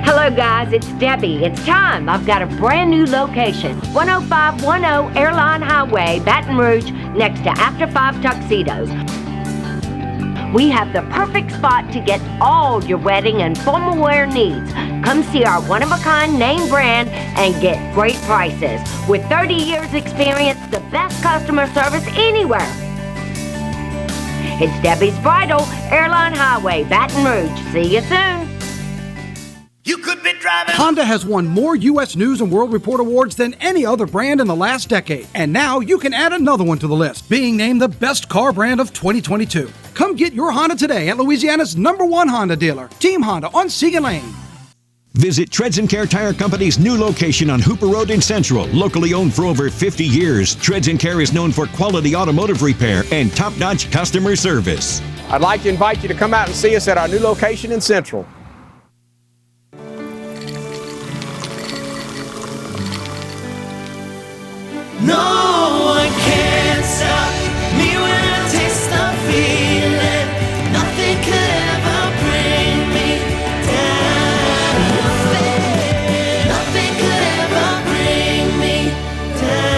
Hello guys, it's Debbie. It's time. I've got a brand new location. 10510 Airline Highway, Baton Rouge, next to After 5 Tuxedos. We have the perfect spot to get all your wedding and formal wear needs. Come see our one-of-a-kind name brand and get great prices. With 30 years experience, the best customer service anywhere. It's Debbie's Bridal, Airline Highway, Baton Rouge. See you soon. You could be driving. Honda has won more U.S. News and World Report awards than any other brand in the last decade. And now you can add another one to the list, being named the best car brand of 2022. Come get your Honda today at Louisiana's #1 Honda dealer, Team Honda on Siegel Lane. Visit Treads & Care Tire Company's new location on Hooper Road in Central. Locally owned for over 50 years, Treads & Care is known for quality automotive repair and top-notch customer service. I'd like to invite you to come out and see us at our new location in Central. No one can stop me when I taste the feeling. Nothing could ever bring me down. Nothing could ever bring me down.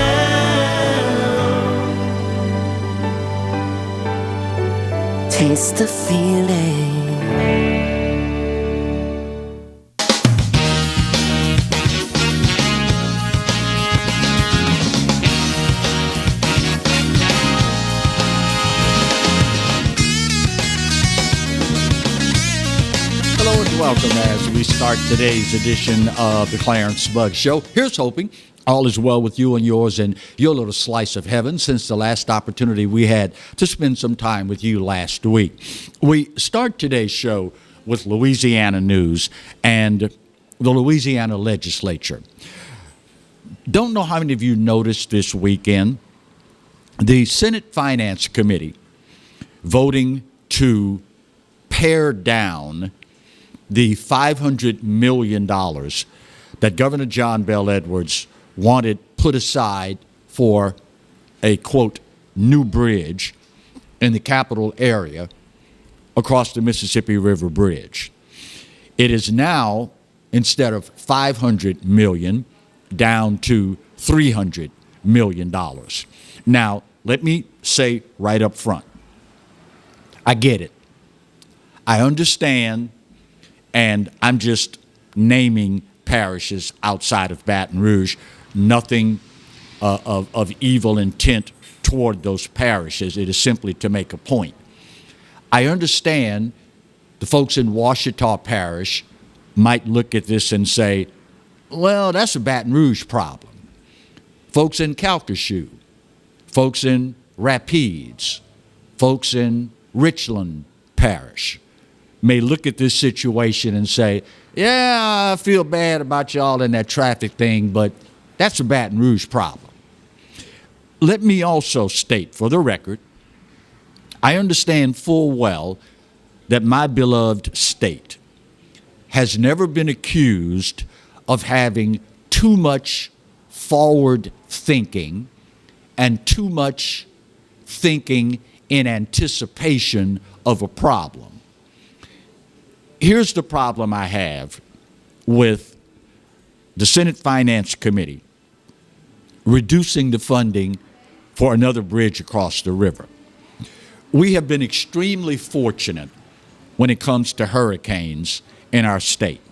Taste the feeling. Welcome as we start today's edition of the Clarence Bug Show. Here's hoping all is well with you and yours and your little slice of heaven since the last opportunity we had to spend some time with you last week. We start today's show with Louisiana news and the Louisiana legislature. Don't know how many of you noticed this weekend the Senate Finance Committee voting to pare down the $500 million that Governor John Bel Edwards wanted put aside for a, quote, new bridge in the capital area across the Mississippi River Bridge. It is now, instead of $500 million, down to $300 million. Now, let me say right up front, I get it. I understand. And I'm just naming parishes outside of Baton Rouge, nothing of evil intent toward those parishes. It is simply to make a point. I understand the folks in Ouachita Parish might look at this and say, well, that's a Baton Rouge problem. Folks in Calcasieu, folks in Rapides, folks in Richland Parish may look at this situation and say, yeah, I feel bad about y'all in that traffic thing, but that's a Baton Rouge problem. Let me also state for the record, I understand full well that my beloved state has never been accused of having too much forward thinking and too much thinking in anticipation of a problem. Here's the problem I have with the Senate Finance Committee reducing the funding for another bridge across the river. We have been extremely fortunate when it comes to hurricanes in our state.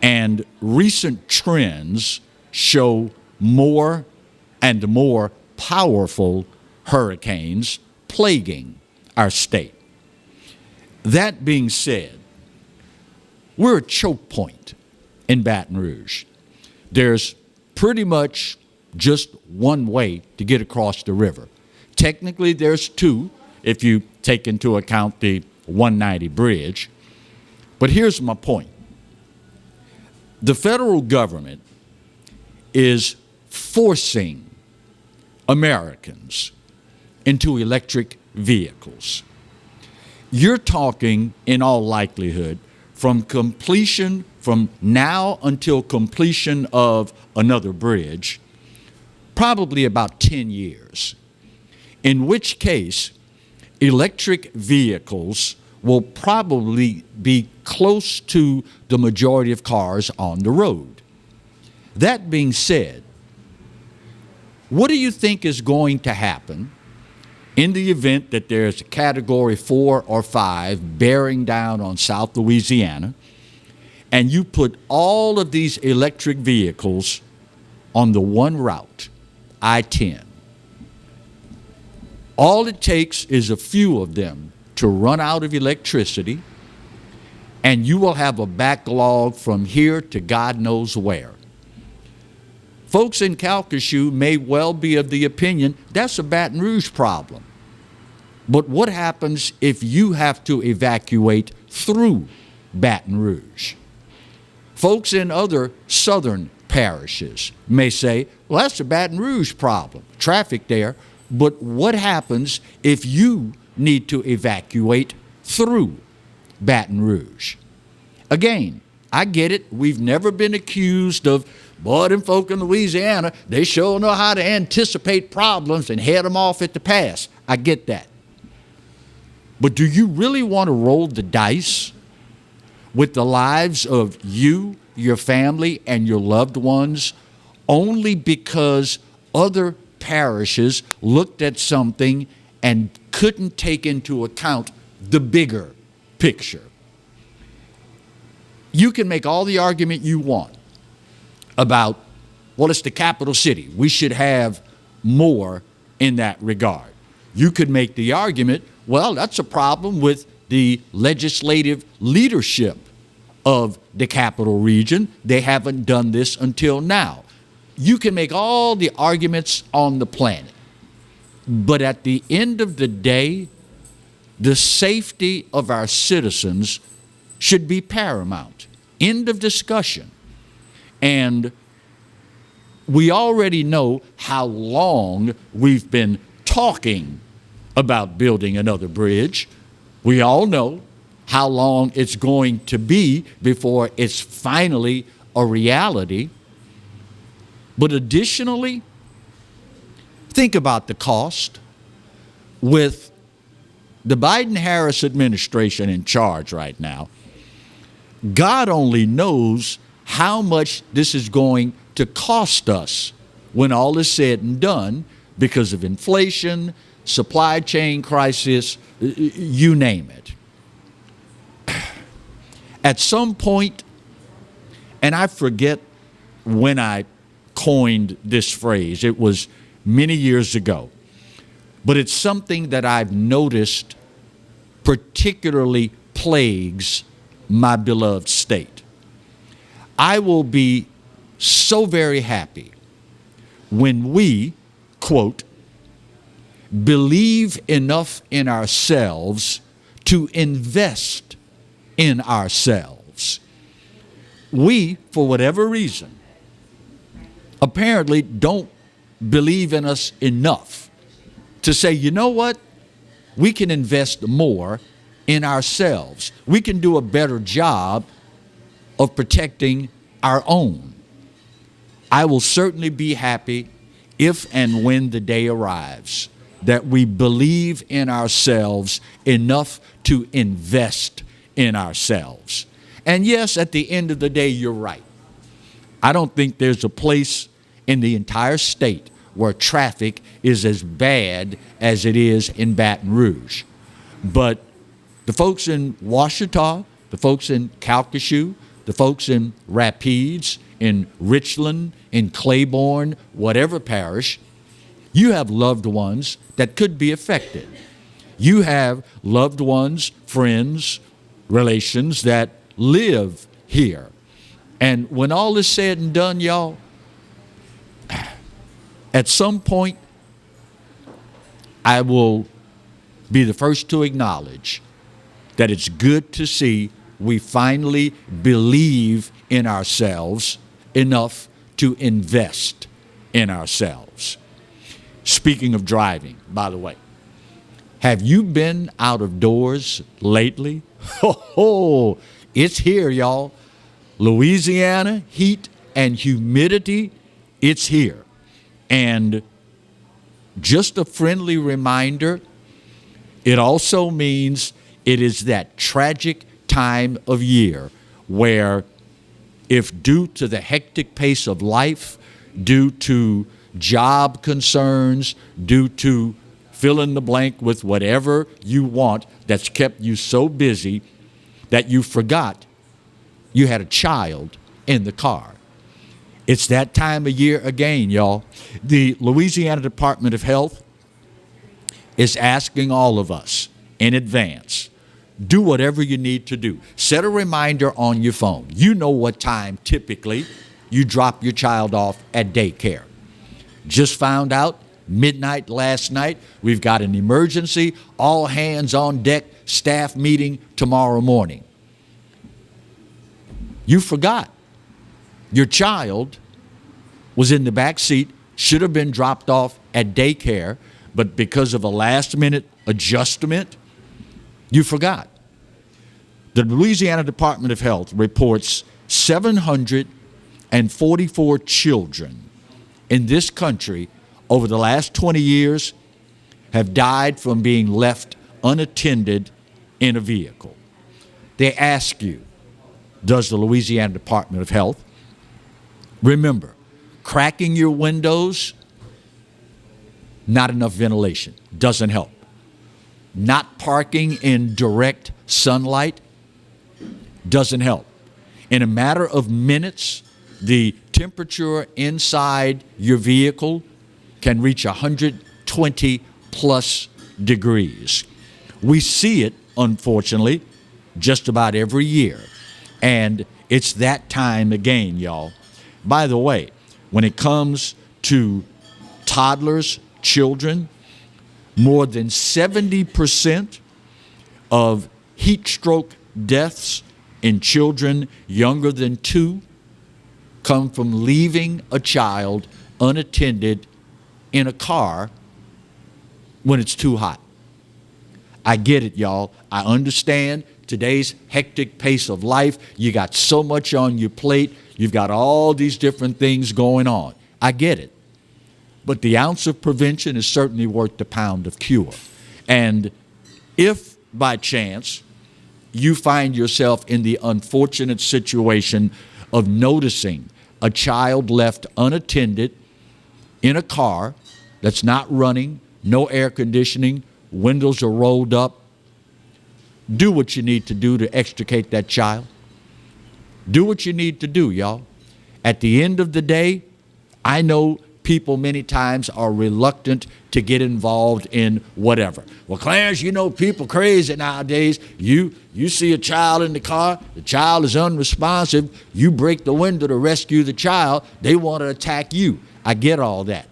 And recent trends show more and more powerful hurricanes plaguing our state. That being said, we're a choke point in Baton Rouge. There's pretty much just one way to get across the river. Technically, there's two, if you take into account the 190 bridge. But here's my point. The federal government is forcing Americans into electric vehicles. You're talking, in all likelihood, from now until completion of another bridge, probably about 10 years, in which case electric vehicles will probably be close to the majority of cars on the road. That being said, what do you think is going to happen in the event that there's a Category 4 or 5 bearing down on South Louisiana, and you put all of these electric vehicles on the one route, I-10? All it takes is a few of them to run out of electricity, and you will have a backlog from here to God knows where. Folks in Calcasieu may well be of the opinion that's a Baton Rouge problem. But what happens if you have to evacuate through Baton Rouge? Folks in other southern parishes may say, well, that's a Baton Rouge problem, traffic there. But what happens if you need to evacuate through Baton Rouge? Again, I get it. We've never been accused of, boy, them folk in Louisiana, they sure know how to anticipate problems and head them off at the pass. I get that. But do you really want to roll the dice with the lives of you, your family, and your loved ones only because other parishes looked at something and couldn't take into account the bigger picture? You can make all the argument you want about, well, it's the capital city. We should have more in that regard. You could make the argument, well, that's a problem with the legislative leadership of the capital region. They haven't done this until now. You can make all the arguments on the planet. But at the end of the day, the safety of our citizens should be paramount. End of discussion. And we already know how long we've been talking about building another bridge. We all know how long it's going to be before it's finally a reality. But additionally, think about the cost. With the Biden-Harris administration in charge right now, God only knows how much this is going to cost us when all is said and done because of inflation, supply chain crisis, you name it. At some point, and I forget when I coined this phrase, it was many years ago, but it's something that I've noticed particularly plagues my beloved state. I will be so very happy when we, quote, believe enough in ourselves to invest in ourselves. We, for whatever reason, apparently don't believe in us enough to say, you know what? We can invest more in ourselves. We can do a better job of protecting our own. I will certainly be happy if and when the day arrives that we believe in ourselves enough to invest in ourselves. And yes, at the end of the day, you're right. I don't think there's a place in the entire state where traffic is as bad as it is in Baton Rouge. But the folks in Ouachita, the folks in Calcasieu, the folks in Rapides, in Richland, in Claiborne, whatever parish, you have loved ones that could be affected. You have loved ones, friends, relations that live here. And when all is said and done, y'all, at some point, I will be the first to acknowledge that it's good to see we finally believe in ourselves enough to invest in ourselves. Speaking of driving, by the way, have you been out of doors lately? Oh, it's here, y'all. Louisiana, heat and humidity, it's here. And just a friendly reminder, it also means it is that tragic time of year where, if due to the hectic pace of life, due to job concerns, due to fill in the blank with whatever you want that's kept you so busy that you forgot you had a child in the car. It's that time of year again, y'all. The Louisiana Department of Health is asking all of us in advance, do whatever you need to do. Set a reminder on your phone. You know what time typically you drop your child off at daycare. Just found out midnight last night, we've got an emergency, all hands on deck staff meeting tomorrow morning. You forgot. Your child was in the back seat, should have been dropped off at daycare, but because of a last-minute adjustment, you forgot. The Louisiana Department of Health reports 744 children in this country over the last 20 years have died from being left unattended in a vehicle. They ask you, does the Louisiana Department of Health? Remember, cracking your windows, not enough ventilation, doesn't help. Not parking in direct sunlight doesn't help. In a matter of minutes, the temperature inside your vehicle can reach 120 plus degrees. We see it, unfortunately, just about every year. And it's that time again, y'all. By the way, when it comes to toddlers, children, more than 70% of heat stroke deaths in children younger than 2 come from leaving a child unattended in a car when it's too hot. I get it, y'all. I understand today's hectic pace of life. You got so much on your plate. You've got all these different things going on. I get it. But the ounce of prevention is certainly worth the pound of cure. And if by chance you find yourself in the unfortunate situation of noticing a child left unattended in a car that's not running, no air conditioning, windows are rolled up, do what you need to do to extricate that child. Do what you need to do, y'all. At the end of the day, I know people many times are reluctant to get involved in whatever. Well, Clarence, you know people crazy nowadays. You see a child in the car, the child is unresponsive, you break the window to rescue the child, they want to attack you. I get all that.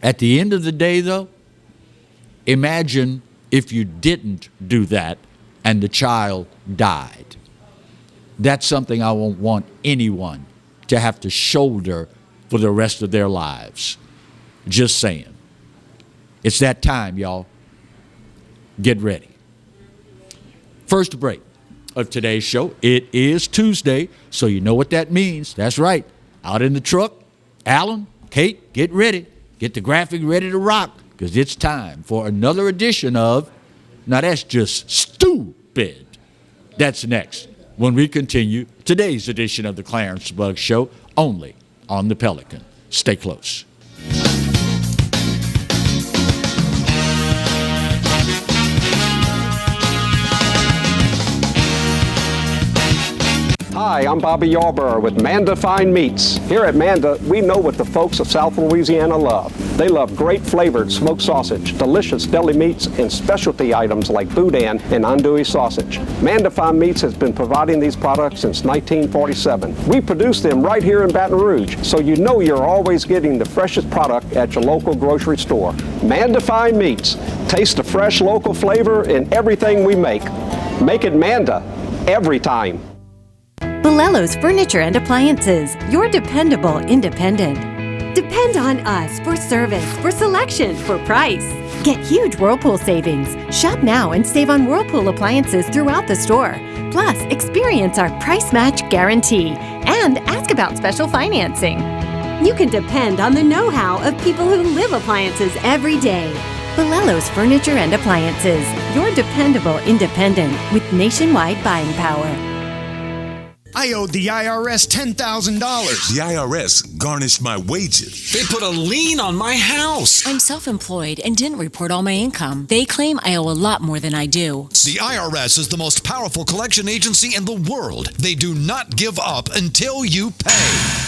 At the end of the day, though, imagine if you didn't do that and the child died. That's something I won't want anyone to have to shoulder for the rest of their lives. Just saying. It's that time, y'all. Get ready. First break of today's show. It is Tuesday, so you know what that means. That's right. Out in the truck, Alan, Kate, get ready. Get the graphic ready to rock, because it's time for another edition of, now that's just stupid. That's next when we continue today's edition of the Clarence Bug Show, only on the Pelican. Stay close. Hi, I'm Bobby Yarborough with Manda Fine Meats. Here at Manda, we know what the folks of South Louisiana love. They love great flavored smoked sausage, delicious deli meats, and specialty items like boudin and andouille sausage. Manda Fine Meats has been providing these products since 1947. We produce them right here in Baton Rouge, so you know you're always getting the freshest product at your local grocery store. Manda Fine Meats. Taste the fresh local flavor in everything we make. Make it Manda. every time. Bolello's Furniture and Appliances, your dependable independent. Depend on us for service, for selection, for price. Get huge Whirlpool savings. Shop now and save on Whirlpool appliances throughout the store. Plus, experience our price match guarantee and ask about special financing. You can depend on the know-how of people who live appliances every day. Bolello's Furniture and Appliances, your dependable independent with nationwide buying power. I owed the IRS $10,000. The IRS garnished my wages. They put a lien on my house. I'm self-employed and didn't report all my income. They claim I owe a lot more than I do. The IRS is the most powerful collection agency in the world. They do not give up until you pay.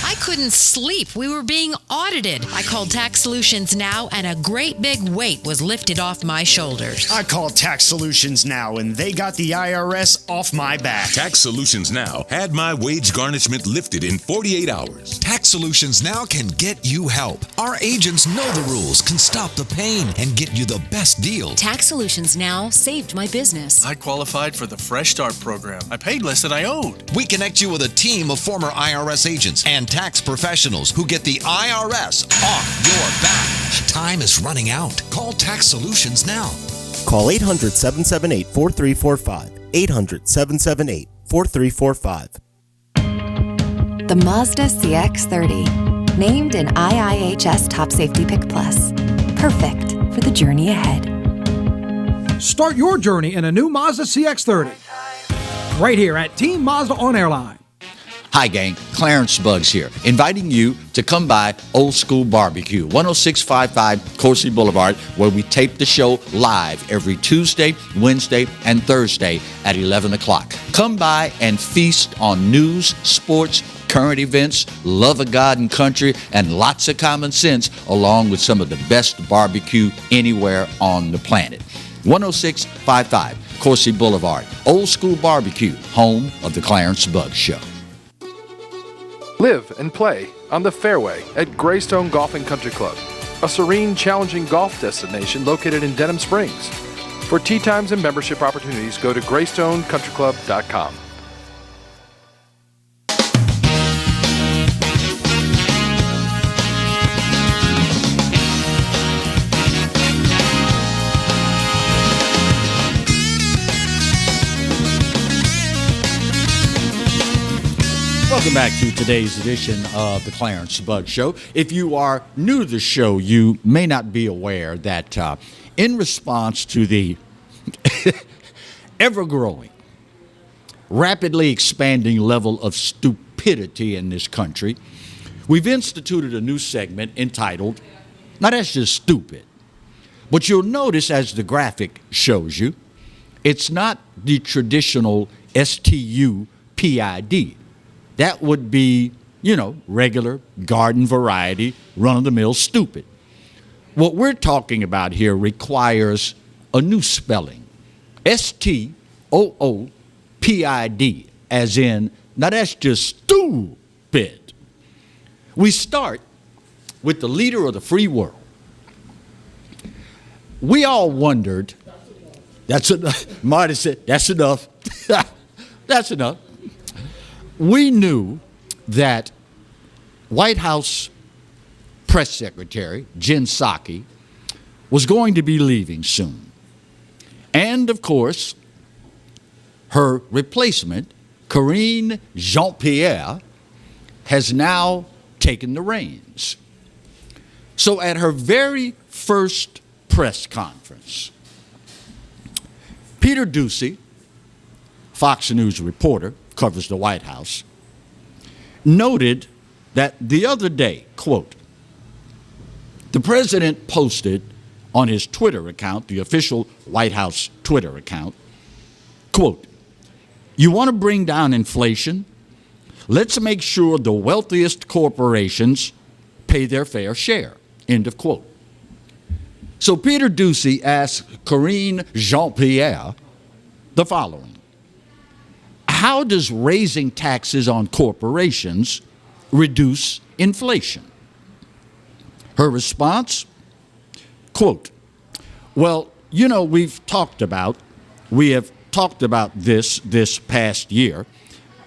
I couldn't sleep. We were being audited. I called Tax Solutions Now, and a great big weight was lifted off my shoulders. I called Tax Solutions Now, and they got the IRS off my back. Tax Solutions Now had my wage garnishment lifted in 48 hours. Tax Solutions Now can get you help. Our agents know the rules, can stop the pain, and get you the best deal. Tax Solutions Now saved my business. I qualified for the Fresh Start program. I paid less than I owed. We connect you with a team of former IRS agents and tax professionals who get the IRS off your back. Time is running out. Call Tax Solutions now. Call 800-778-4345. 800-778-4345. The Mazda CX-30, named an IIHS Top Safety Pick Plus. Perfect for the journey ahead. Start your journey in a new Mazda CX-30. Right here at Team Mazda on Airline. Hi, gang. Clarence Bugs here, inviting you to come by Old School Barbecue, 10655 Coursey Boulevard, where we tape the show live every Tuesday, Wednesday, and Thursday at 11 o'clock. Come by and feast on news, sports, current events, love of God and country, and lots of common sense, along with some of the best barbecue anywhere on the planet. 10655 Coursey Boulevard, Old School Barbecue, home of the Clarence Bugs Show. Live and play on the fairway at Greystone Golf and Country Club, a serene, challenging golf destination located in Denham Springs. For tee times and membership opportunities, go to GreystoneCountryClub.com. Welcome back to today's edition of the Clarence Bugs Show. If you are new to the show, you may not be aware that in response to the ever-growing, rapidly expanding level of stupidity in this country, we've instituted a new segment entitled, now that's just stupid, but you'll notice as the graphic shows you, it's not the traditional STUPID. That would be, regular, garden variety, run-of-the-mill stupid. What we're talking about here requires a new spelling. STOOPID, as in, now that's just stupid. We start with the leader of the free world. We all wondered, that's enough. Marty said, that's enough. That's enough. We knew that White House Press Secretary Jen Psaki was going to be leaving soon. And, of course, her replacement, Karine Jean-Pierre, has now taken the reins. So at her very first press conference, Peter Doocy, Fox News reporter, covers the White House, noted that the other day, quote, the president posted on his Twitter account, the official White House Twitter account, quote, you want to bring down inflation? Let's make sure the wealthiest corporations pay their fair share, end of quote. So Peter Doocy asked Karine Jean-Pierre the following. How does raising taxes on corporations reduce inflation? Her response, quote, well, we have talked about this past year,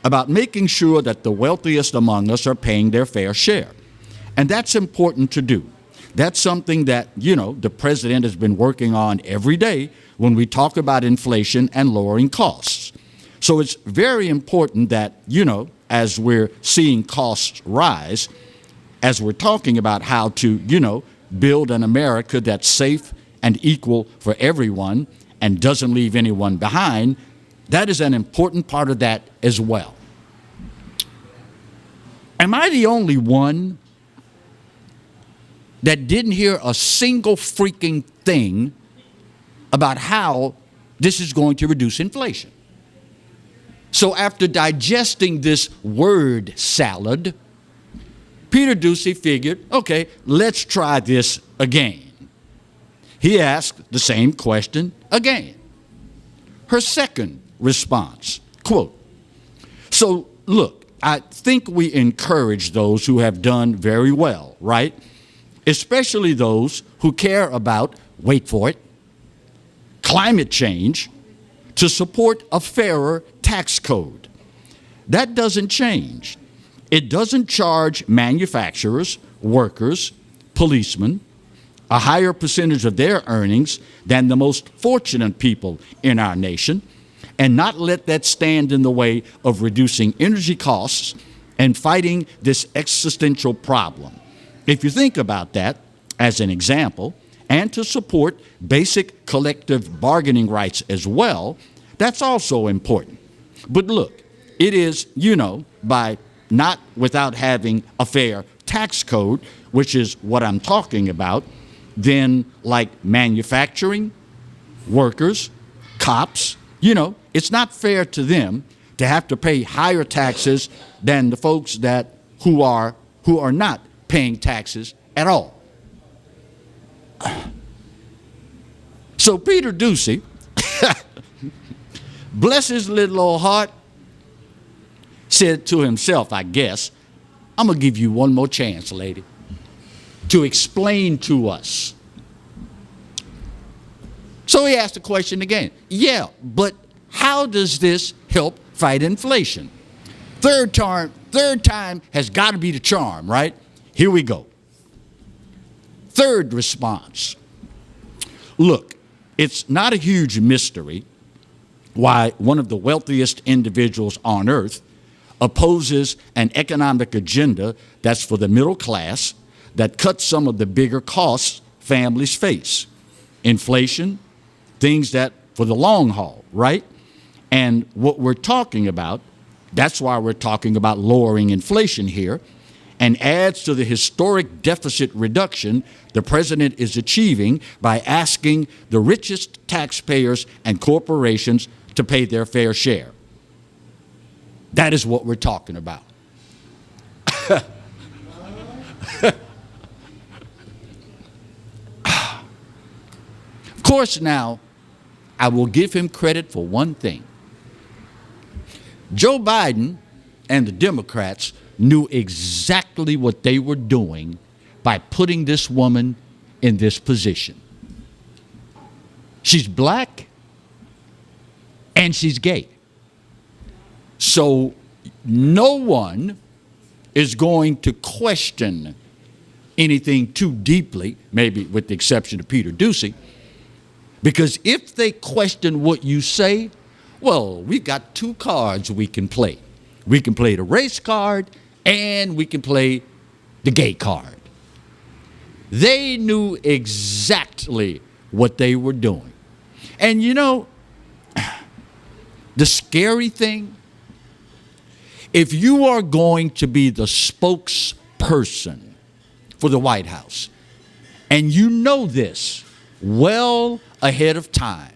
about making sure that the wealthiest among us are paying their fair share. And that's important to do. That's something that, the president has been working on every day when we talk about inflation and lowering costs. So it's very important that, as we're seeing costs rise, as we're talking about how to, build an America that's safe and equal for everyone and doesn't leave anyone behind, that is an important part of that as well. Am I the only one that didn't hear a single freaking thing about how this is going to reduce inflation? So after digesting this word salad, Peter Doocy figured, okay, let's try this again. He asked the same question again. Her second response, quote, "So look, I think we encourage those who have done very well, right? Especially those who care about, wait for it, climate change, to support a fairer tax code. That doesn't change. It doesn't charge manufacturers, workers, policemen a higher percentage of their earnings than the most fortunate people in our nation, and not let that stand in the way of reducing energy costs and fighting this existential problem. If you think about that as an example, and to support basic collective bargaining rights as well, that's also important. But look, it is, by not without having a fair tax code, which is what I'm talking about, then like manufacturing, workers, cops, it's not fair to them to have to pay higher taxes than the folks who are not paying taxes at all. So Peter Doocy, bless his little old heart, said to himself, I guess, I'm going to give you one more chance, lady, to explain to us. So he asked the question again. Yeah, but how does this help fight inflation? Third time has got to be the charm, right? Here we go. Third response. Look, it's not a huge mystery why one of the wealthiest individuals on earth opposes an economic agenda that's for the middle class, that cuts some of the bigger costs families face. Inflation, things that for the long haul, right? And what we're talking about, that's why we're talking about lowering inflation here, and adds to the historic deficit reduction the president is achieving by asking the richest taxpayers and corporations to pay their fair share. That is what we're talking about. Of course, now, I will give him credit for one thing. Joe Biden and the Democrats knew exactly what they were doing by putting this woman in this position. She's black and she's gay. So no one is going to question anything too deeply, maybe with the exception of Peter Doocy, because if they question what you say, well, we've got two cards we can play. We can play the race card and we can play the gay card. They knew exactly what they were doing. And the scary thing, if you are going to be the spokesperson for the White House, and you know this well ahead of time,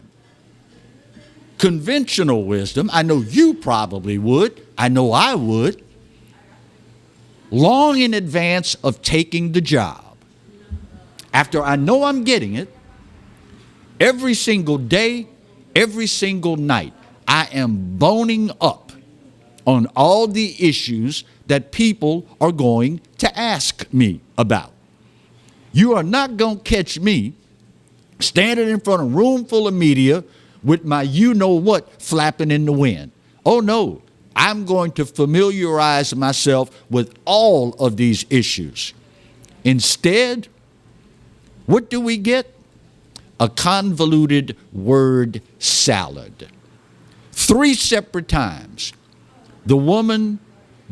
conventional wisdom, I know you probably would, I know I would, long in advance of taking the job, after I know I'm getting it, every single day, every single night, I am boning up on all the issues that people are going to ask me about. You are not going to catch me standing in front of a room full of media with my you-know-what flapping in the wind. Oh, no. I'm going to familiarize myself with all of these issues. Instead, what do we get? A convoluted word salad. 3 separate times, the woman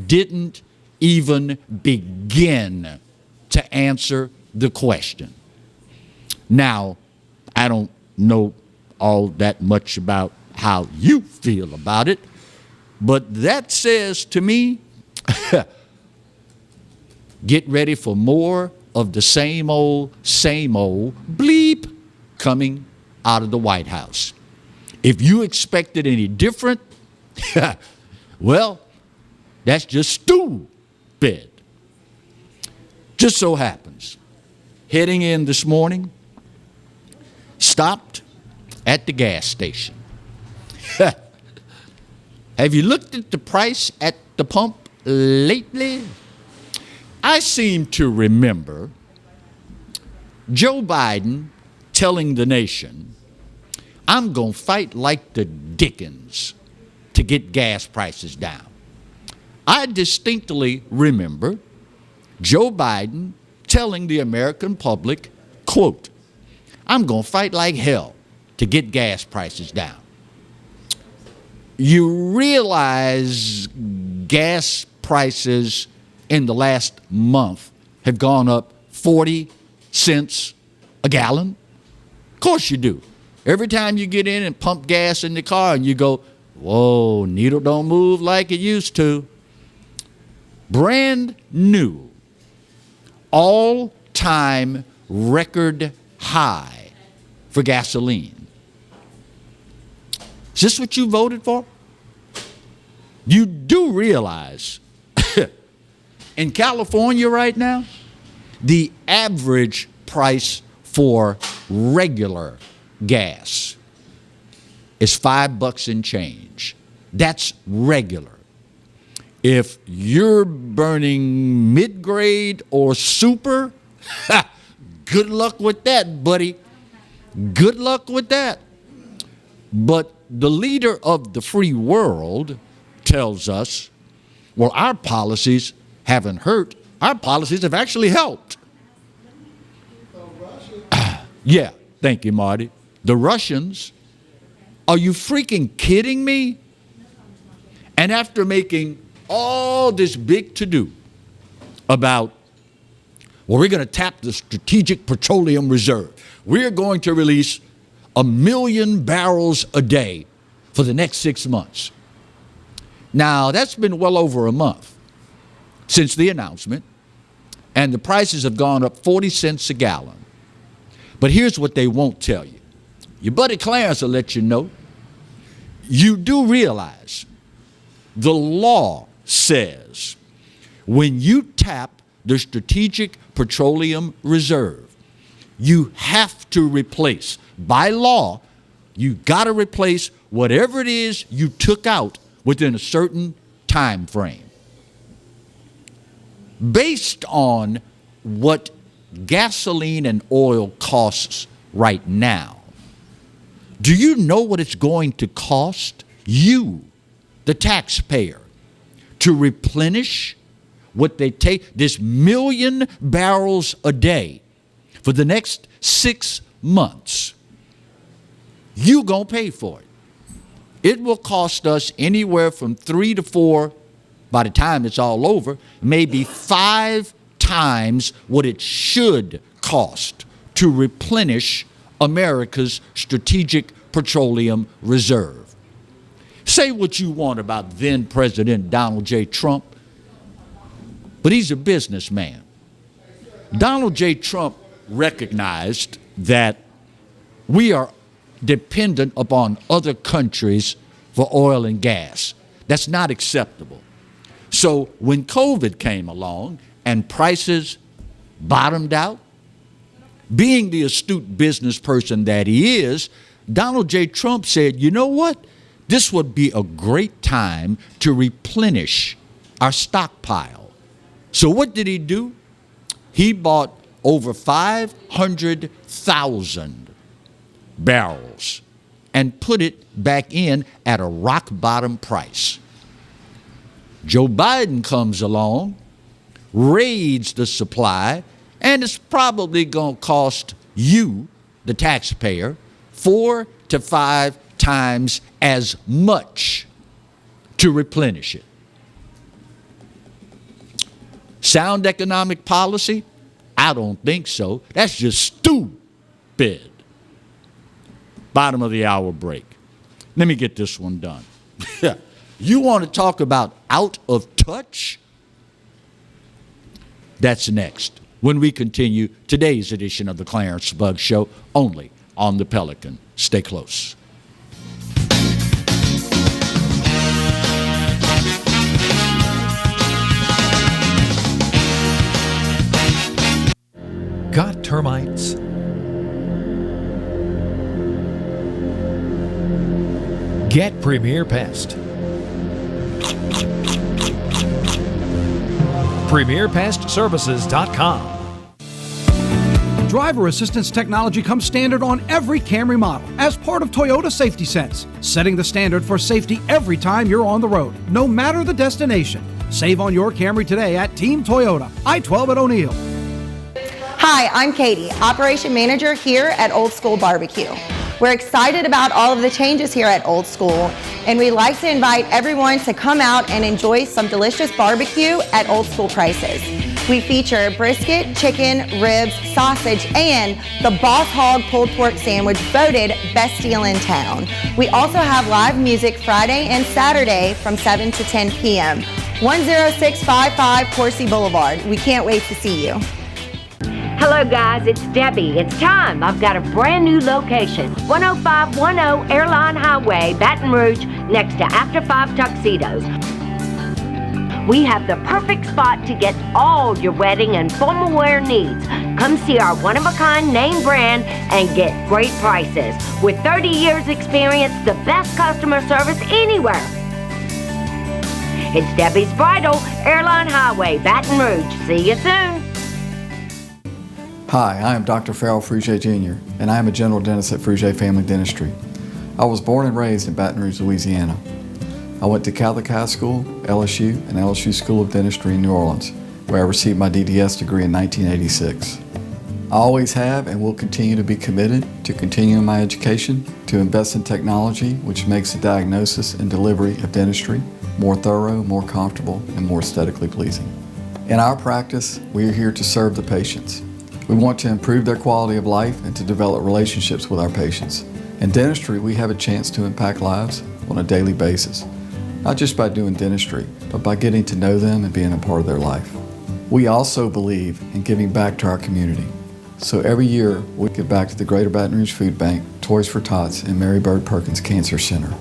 didn't even begin to answer the question. Now, I don't know all that much about how you feel about it, but that says to me, get ready for more of the same old bleep coming out of the White House. If you expected any different, well, that's just stupid. Just so happens, heading in this morning, stopped at the gas station. Have you looked at the price at the pump lately? I seem to remember Joe Biden telling the nation, I'm going to fight like the Dickens to get gas prices down. I distinctly remember Joe Biden telling the American public, quote, I'm going to fight like hell to get gas prices down. You realize gas prices in the last month have gone up 40 cents a gallon? Of course you do. Every time you get in and pump gas in the car and you go, whoa, needle don't move like it used to. Brand new, all-time record high for gasoline. Is this what you voted for? You do realize in California right now, the average price for regular gas is $5 and change. That's regular. If you're burning mid-grade or super, good luck with that, buddy. Good luck with that. But the leader of the free world tells us, well, our policies haven't hurt. Our policies have actually helped. Yeah, thank you, Marty. The Russians, are you freaking kidding me? And after making all this big to-do about, well, we're going to tap the Strategic Petroleum Reserve. We're going to release 1 million barrels a day for the next 6 months. Now, that's been well over a month since the announcement, and the prices have gone up 40 cents a gallon. But here's what they won't tell you. Your buddy Clarence will let you know. You do realize the law says when you tap the Strategic Petroleum Reserve, you have to replace, by law, you got to replace whatever it is you took out within a certain time frame. Based on what gasoline and oil costs right now, do you know what it's going to cost you, the taxpayer, to replenish what they take, this 1 million barrels a day for the next 6 months? You gonna pay for it. It will cost us anywhere from 3 to 4, by the time it's all over, maybe 5 times what it should cost to replenish America's Strategic Petroleum Reserve. Say what you want about then President Donald J. Trump, but he's a businessman. Donald J. Trump recognized that we are dependent upon other countries for oil and gas. That's not acceptable. So when COVID came along and prices bottomed out, being the astute business person that he is, Donald J. Trump said, you know what? This would be a great time to replenish our stockpile. So what did he do? He bought over 500,000 barrels and put it back in at a rock bottom price. Joe Biden comes along, raids the supply, and it's probably going to cost you, the taxpayer, 4 to 5 times as much to replenish it. Sound economic policy? I don't think so. That's just stupid. Bottom of the hour break. Let me get this one done. You want to talk about out of touch? That's next when we continue today's edition of the Clarence Bug Show, only on the Pelican. Stay close. Got termites? Get Premier Pest. PremierPestServices.com. Driver assistance technology comes standard on every Camry model as part of Toyota Safety Sense, setting the standard for safety every time you're on the road, no matter the destination. Save on your Camry today at Team Toyota, I-12 at O'Neill. Hi, I'm Katie, Operation Manager here at Old School Barbecue. We're excited about all of the changes here at Old School, and we'd like to invite everyone to come out and enjoy some delicious barbecue at Old School prices. We feature brisket, chicken, ribs, sausage, and the Boss Hog pulled pork sandwich voted best deal in town. We also have live music Friday and Saturday from 7 to 10 p.m. 10655 Coursey Boulevard. We can't wait to see you. Hello guys, it's Debbie. It's time. I've got a brand new location. 10510 Airline Highway, Baton Rouge, next to After 5 Tuxedos. We have the perfect spot to get all your wedding and formal wear needs. Come see our one-of-a-kind name brand and get great prices. With 30 years experience, the best customer service anywhere. It's Debbie's Bridal, Airline Highway, Baton Rouge. See you soon. Hi, I am Dr. Farrell Freejay Jr., and I am a general dentist at Freejay Family Dentistry. I was born and raised in Baton Rouge, Louisiana. I went to Catholic High School, LSU, and LSU School of Dentistry in New Orleans, where I received my DDS degree in 1986. I always have and will continue to be committed to continuing my education, to invest in technology which makes the diagnosis and delivery of dentistry more thorough, more comfortable, and more aesthetically pleasing. In our practice, we are here to serve the patients. We want to improve their quality of life and to develop relationships with our patients. In dentistry, we have a chance to impact lives on a daily basis, not just by doing dentistry, but by getting to know them and being a part of their life. We also believe in giving back to our community. So every year, we give back to the Greater Baton Rouge Food Bank, Toys for Tots, and Mary Bird Perkins Cancer Center.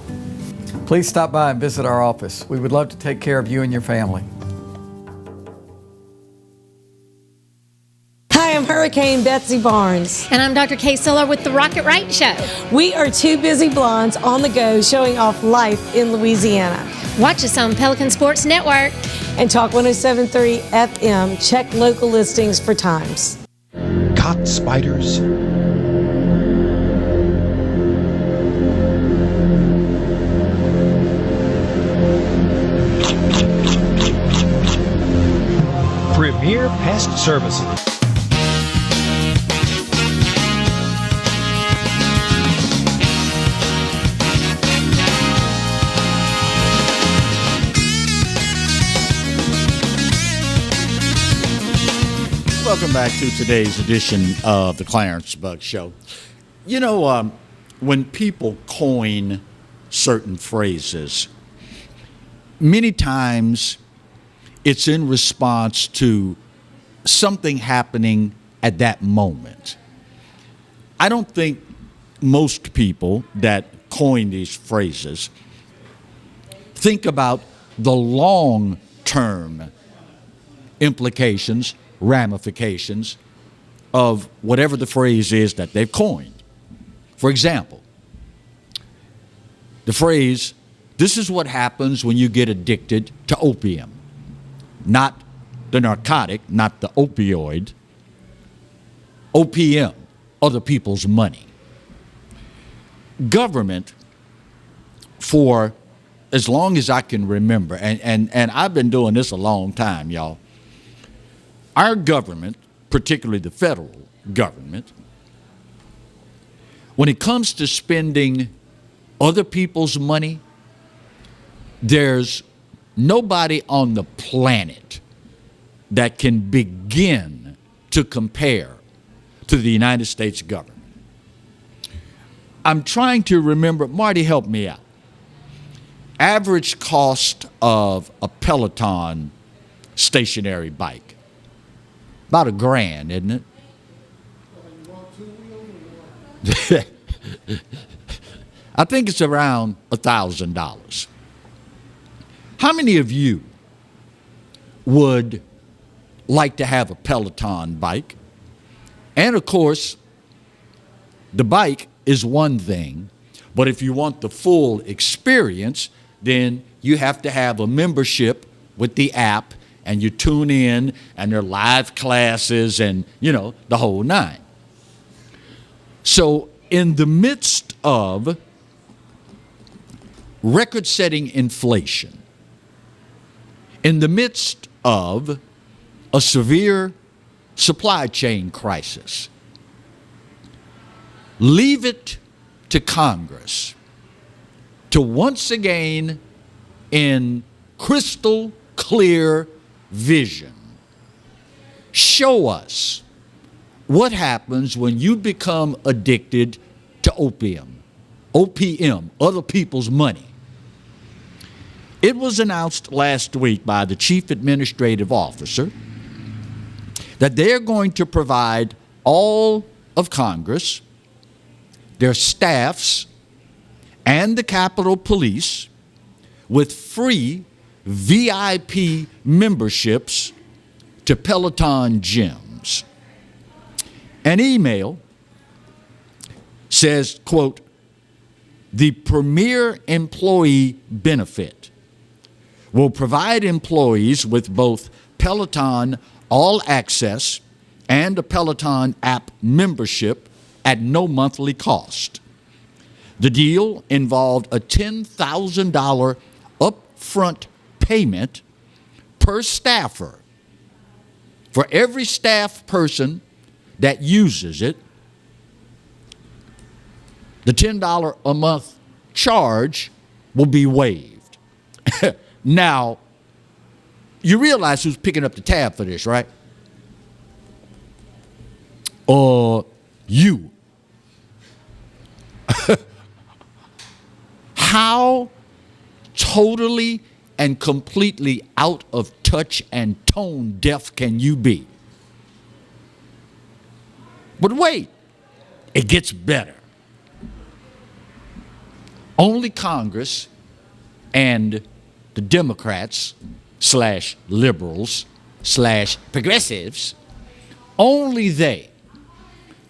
Please stop by and visit our office. We would love to take care of you and your family. Hi, I'm Hurricane Betsy Barnes. And I'm Dr. Kay Siller with The Rocket Right Show. We are two busy blondes on the go showing off life in Louisiana. Watch us on Pelican Sports Network. And Talk 107.3 FM. Check local listings for times. Caught spiders? Premier Pest Services. Welcome back to today's edition of the Clarence Bug Show. You know, when people coin certain phrases, many times it's in response to something happening at that moment. I don't think most people that coin these phrases think about the long-term implications, ramifications of whatever the phrase is that they've coined. For example, the phrase, "This is what happens when you get addicted to opium." Not the narcotic, not the opioid. OPM, other people's money. government for as long as I can remember, and I've been doing this a long time, y'all. Our government, particularly the federal government, when it comes to spending other people's money, there's nobody on the planet that can begin to compare to the United States government. I'm trying to remember, Marty, help me out. Average cost of a Peloton stationary bike, about $1,000, isn't it? I think it's around $1,000. How many of you would like to have a Peloton bike? And of course, the bike is one thing, but if you want the full experience, then you have to have a membership with the app, and you tune in, and there are live classes, and, you know, the whole nine. So in the midst of record-setting inflation, in the midst of a severe supply chain crisis, leave it to Congress to once again, in crystal clear vision, show us what happens when you become addicted to OPM, other people's money. It was announced last week by the Chief Administrative Officer that they're going to provide all of Congress, their staffs, and the Capitol Police with free VIP memberships to Peloton gyms. An email says, quote, the Premier Employee Benefit will provide employees with both Peloton All Access and a Peloton app membership at no monthly cost. The deal involved a $10,000 upfront payment per staffer. For every staff person that uses it, the $10 a month charge will be waived. Now, you realize who's picking up the tab for this, right? You. How totally and completely out of touch and tone deaf can you be? But wait, it gets better. Only Congress and the Democrats / liberals / progressives, only they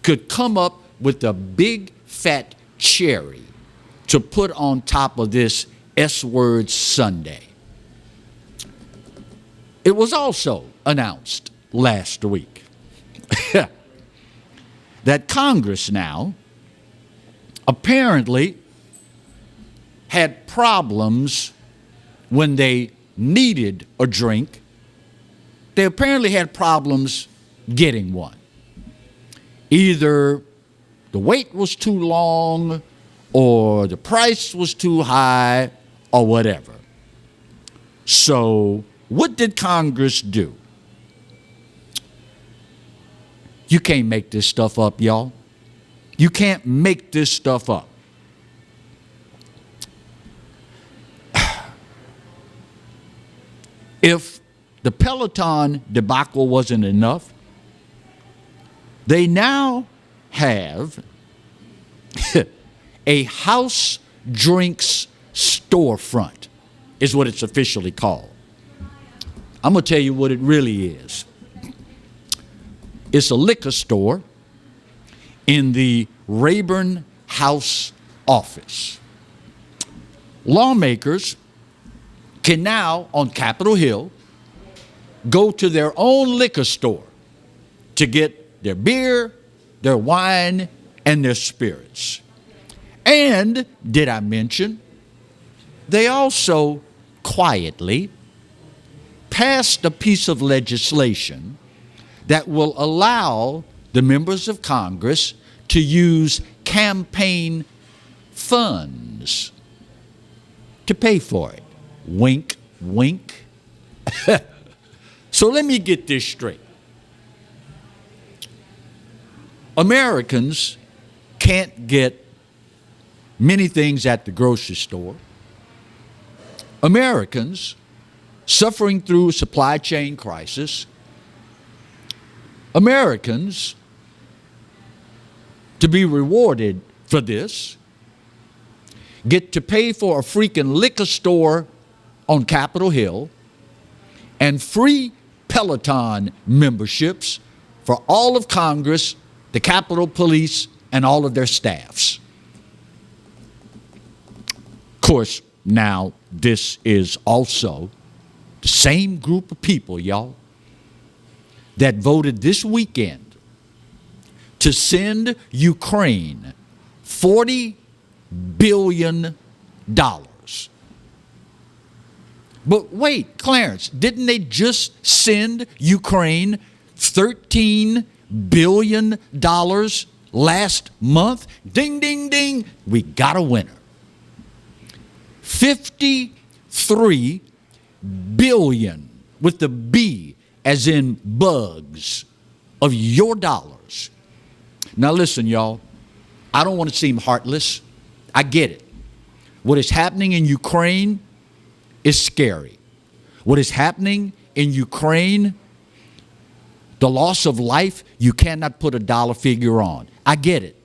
could come up with a big fat cherry to put on top of this S-word Sunday. It was also announced last week that Congress now apparently had problems when they needed a drink. They apparently had problems getting one. Either the wait was too long, or the price was too high, or whatever. So what did Congress do? You can't make this stuff up, y'all. You can't make this stuff up. If the Peloton debacle wasn't enough, they now have a house drinks storefront, is what it's officially called. I'm going to tell you what it really is. It's a liquor store in the Rayburn House office. Lawmakers can now, on Capitol Hill, go to their own liquor store to get their beer, their wine, and their spirits. And did I mention, they also quietly passed a piece of legislation that will allow the members of Congress to use campaign funds to pay for it. Wink, wink. So let me get this straight. Americans can't get many things at the grocery store. Americans suffering through a supply chain crisis. Americans to be rewarded for this get to pay for a freaking liquor store on Capitol Hill and free Peloton memberships for all of Congress, the Capitol Police, and all of their staffs. Of course, now this is also the same group of people, y'all, that voted this weekend to send Ukraine $40 billion. But wait, Clarence, didn't they just send Ukraine $13 billion last month? Ding, ding, ding. We got a winner. 53 billion with the B as in bugs of your dollars. Now listen, y'all, I don't want to seem heartless. I get it. What is happening in Ukraine is scary. What is happening in Ukraine, the loss of life, you cannot put a dollar figure on. I get it.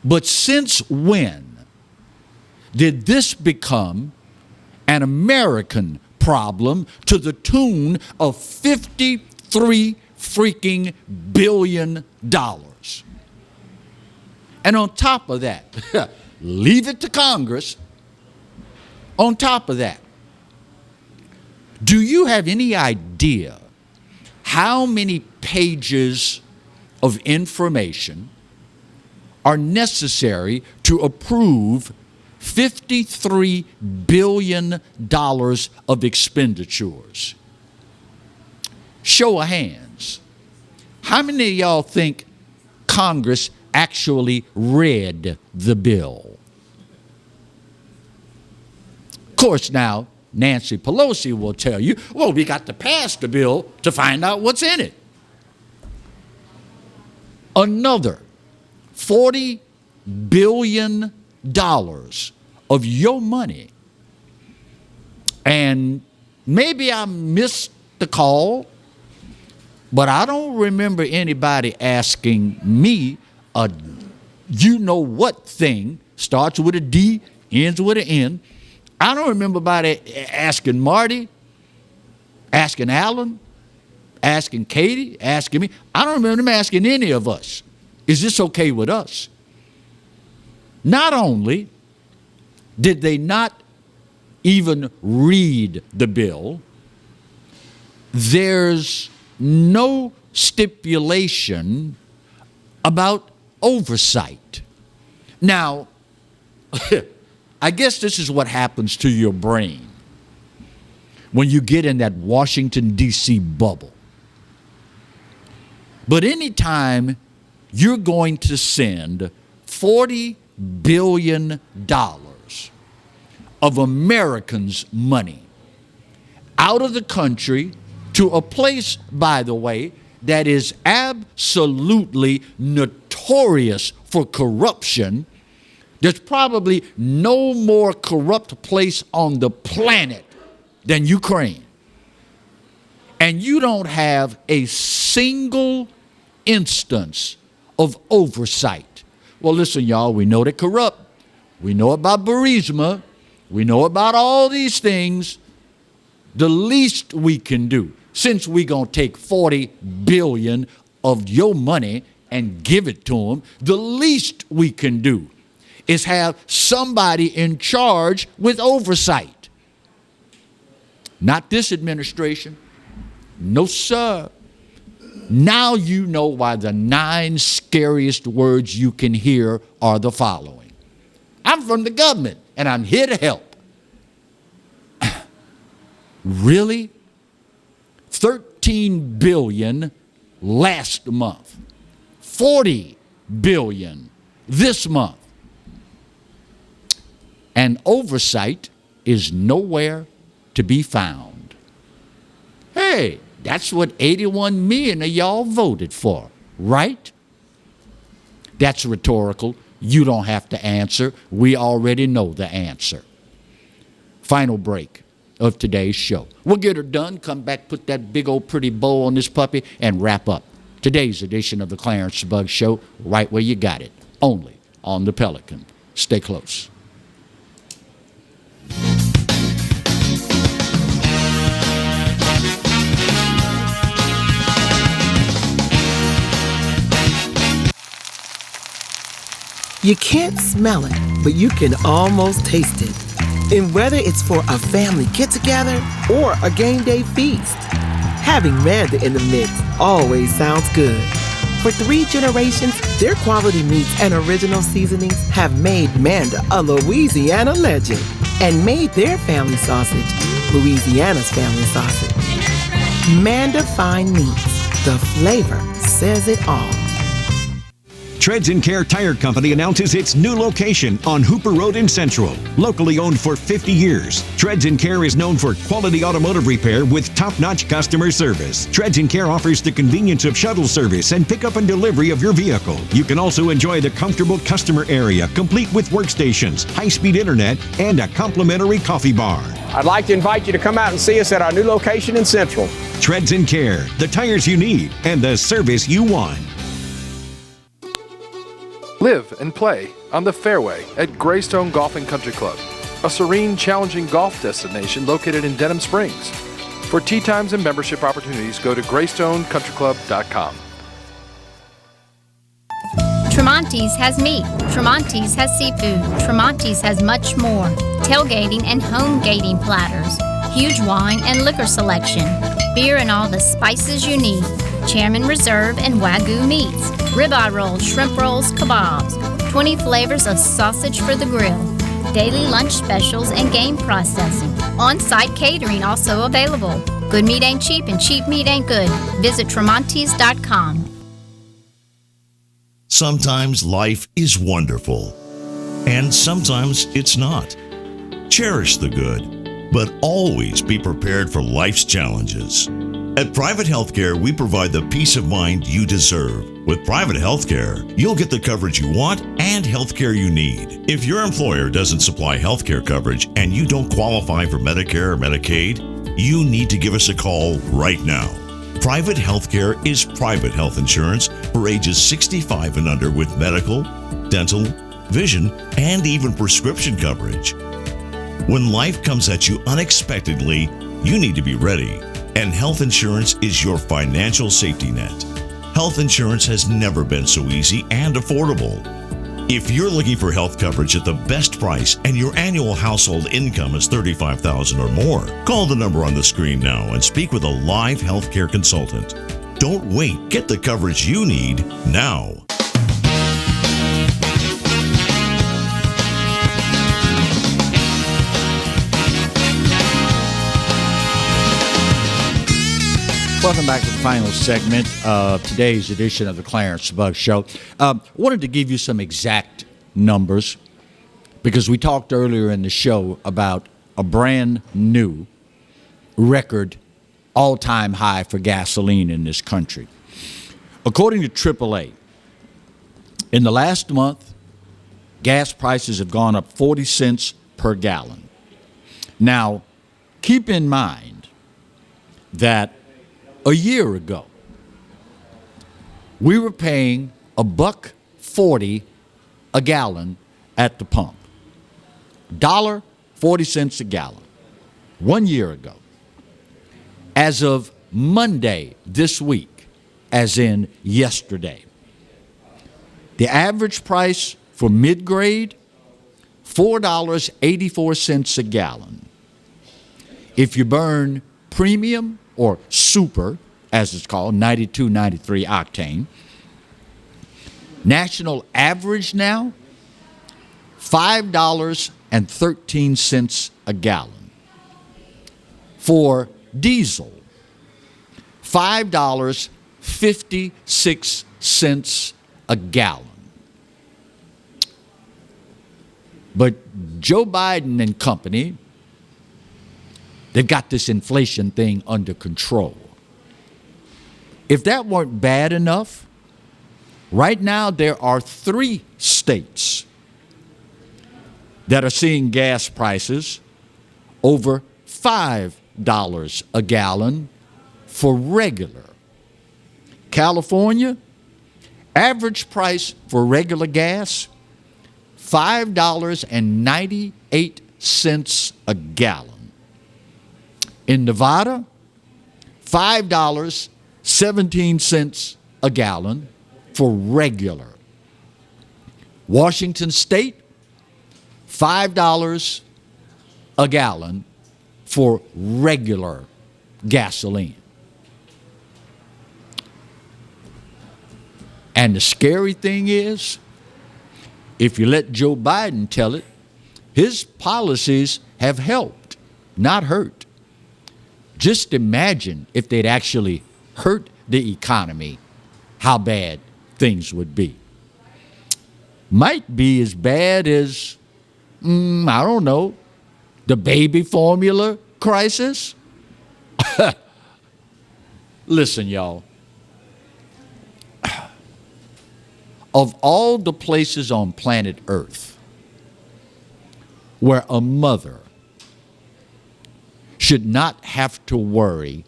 But since when did this become an American problem to the tune of $53 freaking billion? And on top of that, leave it to Congress. On top of that, do you have any idea how many pages of information are necessary to approve $53 billion of expenditures? Show of hands. How many of y'all think Congress actually read the bill? Of course, now, Nancy Pelosi will tell you, well, we got to pass the bill to find out what's in it. Another $40 billion of your money. And maybe I missed the call, but I don't remember anybody asking me a you-know-what thing, starts with a D, ends with an N. I don't remember anybody asking Marty, asking Alan, asking Katie, asking me. I don't remember them asking any of us, is this okay with us? Not only did they not even read the bill, there's no stipulation about oversight. Now, I guess this is what happens to your brain when you get in that Washington, D.C. bubble. But anytime you're going to send $40 billion of Americans' money out of the country to a place, by the way, that is absolutely notorious for corruption. There's probably no more corrupt place on the planet than Ukraine. And you don't have a single instance of oversight. Well, listen, y'all, we know they're corrupt. We know about Burisma. We know about all these things. The least we can do, since we're going to take $40 billion of your money and give it to them, the least we can do is have somebody in charge with oversight. Not this administration. No, sir. Now you know why the 9 scariest words you can hear are the following. I'm from the government, and I'm here to help. Really? $13 billion last month. $40 billion this month. And oversight is nowhere to be found. Hey, that's what 81 million of y'all voted for, right? That's rhetorical. You don't have to answer. We already know the answer. Final break of today's show. We'll get her done, come back, put that big old pretty bow on this puppy, and wrap up today's edition of the Clarence Bugg Show right where you got it, only on the Pelican. Stay close. You can't smell it, but you can almost taste it. And whether it's for a family get-together or a game day feast, having Manda in the mix always sounds good. For 3 generations, their quality meats and original seasonings have made Manda a Louisiana legend and made their family sausage Louisiana's family sausage. Manda Fine Meats, the flavor says it all. Treads & Care Tire Company announces its new location on Hooper Road in Central. Locally owned for 50 years, Treads & Care is known for quality automotive repair with top-notch customer service. Treads & Care offers the convenience of shuttle service and pickup and delivery of your vehicle. You can also enjoy the comfortable customer area, complete with workstations, high-speed internet, and a complimentary coffee bar. I'd like to invite you to come out and see us at our new location in Central. Treads & Care, the tires you need and the service you want. Live and play on the fairway at Greystone Golf and Country Club, a serene, challenging golf destination located in Denham Springs. For tee times and membership opportunities, go to GreystonecountryClub.com. Tremonti's has meat. Tremonti's has seafood. Tremonti's has much more. Tailgating and home gating platters. Huge wine and liquor selection. Beer and all the spices you need. Chairman Reserve and Wagyu meats. Ribeye rolls, shrimp rolls, kebabs. 20 flavors of sausage for the grill. Daily lunch specials and game processing. On-site catering also available. Good meat ain't cheap and cheap meat ain't good. Visit Tremonti's.com. Sometimes life is wonderful, and sometimes it's not. Cherish the good, but always be prepared for life's challenges. At Private Healthcare, we provide the peace of mind you deserve. With private healthcare, you'll get the coverage you want and healthcare you need. If your employer doesn't supply healthcare coverage and you don't qualify for Medicare or Medicaid, you need to give us a call right now. Private healthcare is private health insurance for ages 65 and under with medical, dental, vision, and even prescription coverage. When life comes at you unexpectedly, you need to be ready, and health insurance is your financial safety net. Health insurance has never been so easy and affordable. If you're looking for health coverage at the best price and your annual household income is $35,000 or more, call the number on the screen now and speak with a live healthcare consultant. Don't wait. Get the coverage you need now. Welcome back to the final segment of today's edition of the Clarence Bugg Show. Wanted to give you some exact numbers because we talked earlier in the show about a brand new record all-time high for gasoline in this country. According to AAA, in the last month, gas prices have gone up 40 cents per gallon. Now, keep in mind that a year ago, we were paying $1.40 a gallon at the pump. $1.40 a gallon. 1 year ago. As of Monday this week, as in yesterday, the average price for mid-grade, $4.84 a gallon. If you burn premium or super, as it's called, 92, 93 octane. National average now, $5.13 a gallon. For diesel, $5.56 a gallon. But Joe Biden and company, they've got this inflation thing under control. If that weren't bad enough, right now there are 3 states that are seeing gas prices over $5 a gallon for regular. California, average price for regular gas, $5.98 a gallon. In Nevada, $5.17 a gallon for regular. Washington State, $5 a gallon for regular gasoline. And the scary thing is, if you let Joe Biden tell it, his policies have helped, not hurt. Just imagine if they'd actually hurt the economy, how bad things would be. Might be as bad as, I don't know, the baby formula crisis? Listen, y'all. Of all the places on planet Earth where a mother should not have to worry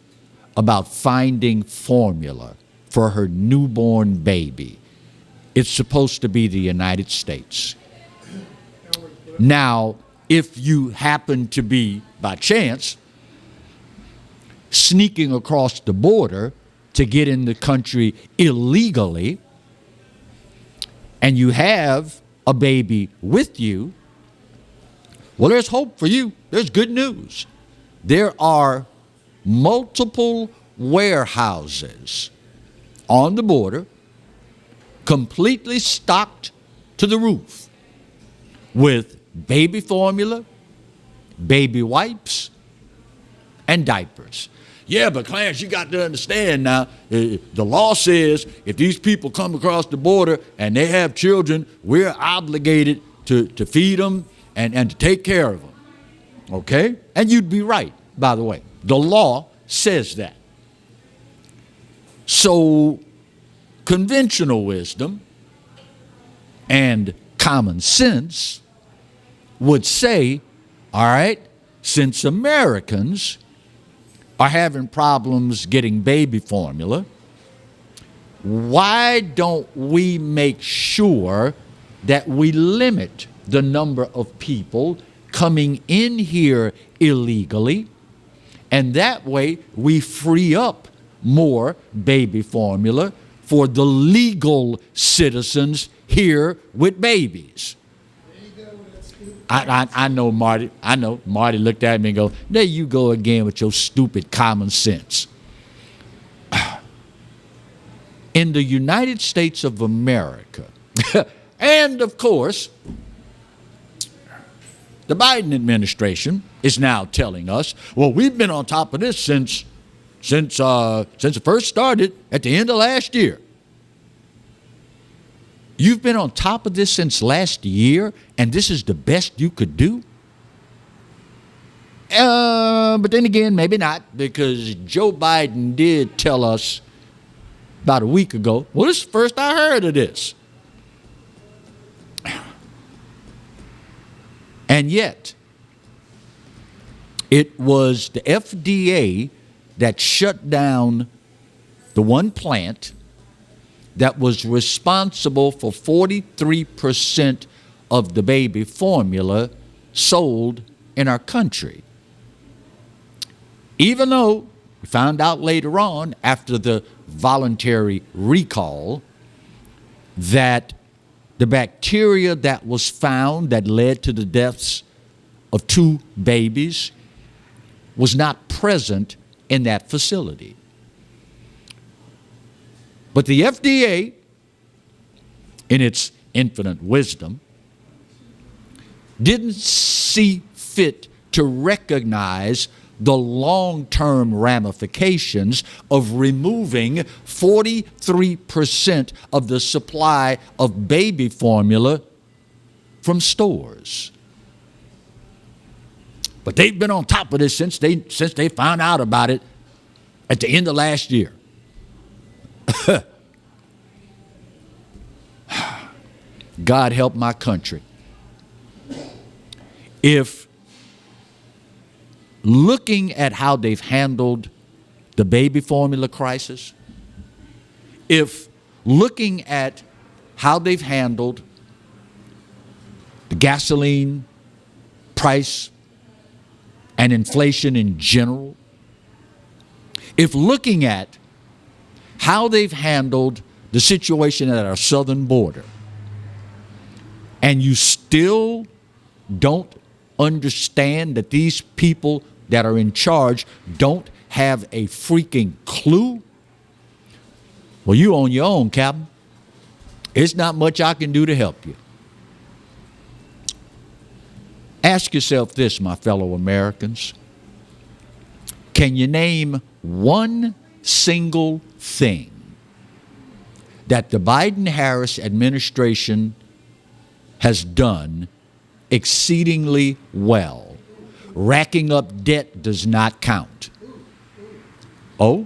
about finding formula for her newborn baby, it's supposed to be the United States. Now, if you happen to be, by chance, sneaking across the border to get in the country illegally, and you have a baby with you, well, there's hope for you. There's good news. There are multiple warehouses on the border, completely stocked to the roof with baby formula, baby wipes, and diapers. Yeah, but Clarence, you got to understand now, the law says if these people come across the border and they have children, we're obligated to feed them and to take care of them. Okay? And you'd be right, by the way. The law says that. So, conventional wisdom and common sense would say, all right, since Americans are having problems getting baby formula, why don't we make sure that we limit the number of people coming in here illegally, and that way we free up more baby formula for the legal citizens here with babies? I know Marty. I know Marty looked at me and go, there you go again with your stupid common sense. In the United States of America, and of course, the Biden administration is now telling us, well, we've been on top of this since it first started at the end of last year. You've been on top of this since last year, and this is the best you could do? But then again, maybe not, because Joe Biden did tell us about a week ago, well, this is the first I heard of this. And yet, it was the FDA that shut down the one plant that was responsible for 43% of the baby formula sold in our country. Even though we found out later on, after the voluntary recall, that the bacteria that was found that led to the deaths of 2 babies was not present in that facility. But the FDA, in its infinite wisdom, didn't see fit to recognize the long-term ramifications of removing 43% of the supply of baby formula from stores. But they've been on top of this since they found out about it at the end of last year. God help my country. If looking at how they've handled the baby formula crisis, if looking at how they've handled the gasoline price and inflation in general, if looking at how they've handled the situation at our southern border, and you still don't understand that these people that are in charge don't have a freaking clue, well, you on your own, Captain. It's not much I can do to help you. Ask yourself this, my fellow Americans. Can you name one single thing that the Biden-Harris administration has done exceedingly well? Racking up debt does not count. Oh?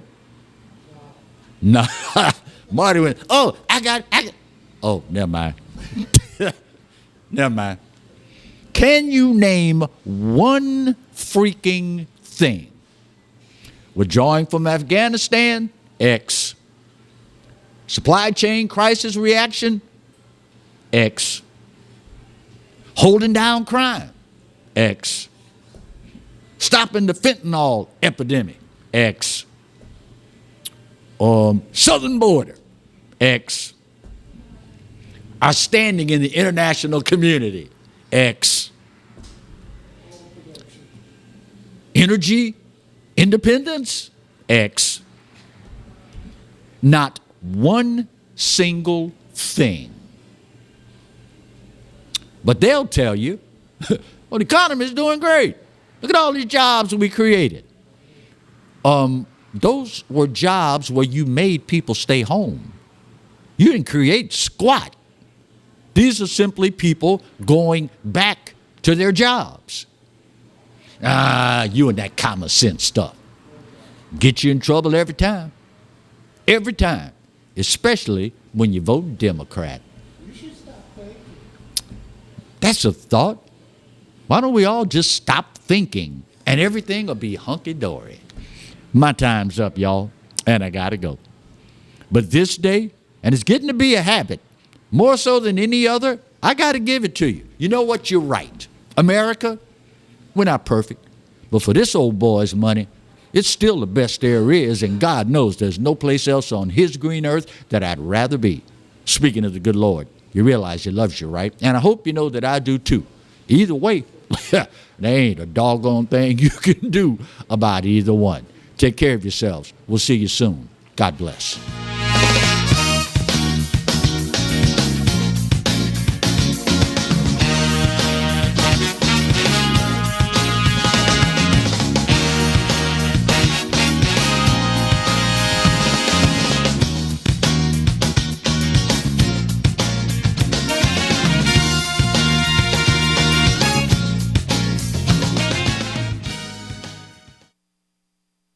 No. Marty went, oh, I got. Oh, never mind. Never mind. Can you name one freaking thing? Withdrawing from Afghanistan? X. Supply chain crisis reaction? X. Holding down crime? X. Stopping the fentanyl epidemic? X. Southern border? X. Our standing in the international community? X. Energy independence? X. Not one single thing. But they'll tell you, well, the economy is doing great. Look at all these jobs we created. Those were jobs where you made people stay home. You didn't create squat. These are simply people going back to their jobs. You and that common sense stuff. Get you in trouble every time. Every time. Especially when you vote Democrat. That's a thought. Why don't we all just stop thinking and everything will be hunky-dory? My time's up, y'all, and I gotta go. But this day, and it's getting to be a habit, more so than any other, I gotta give it to you. You know what? You're right. America, we're not perfect. But for this old boy's money, it's still the best there is, and God knows there's no place else on his green earth that I'd rather be. Speaking of the good Lord, you realize he loves you, right? And I hope you know that I do too. Either way, there ain't a doggone thing you can do about either one. Take care of yourselves. We'll see you soon. God bless.